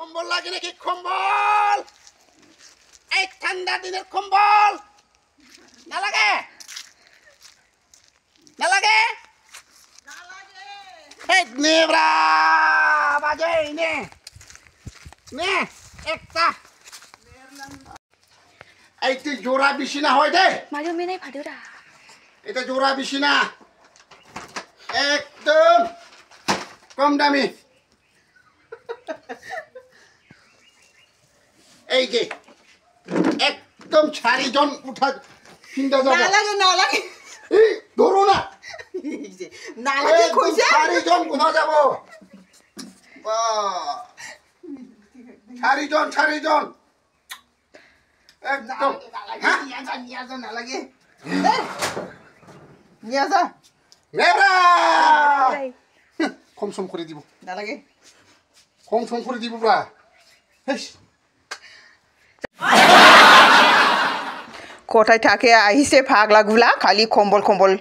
কম্বল লাগে নাকি কম্বল এই ঠান্ডা দিনের কম্বল না লাগে না লাগে এই নে ব্রা বাজে নে নে একটা এই তুই জোড়া বেশি না হয় দে মারিও মে নাই ভাদিওরা এটা জোড়া বেশি না একদম কম দামি এই যে একদম 4 জন উঠা চিন্তা যাবে না লাগে এই ধরো না না লাগে কইছে 4 জন কোথা যাব বাহ 4 জন একদম নিয়া যা না লাগে নিয়া যা নেবরা কম সম করে দিব না লাগে কম সম করে দিব ব্রা হেস কোথায় থাকে আহিছে ফাগলা গুলা খালি কম্বল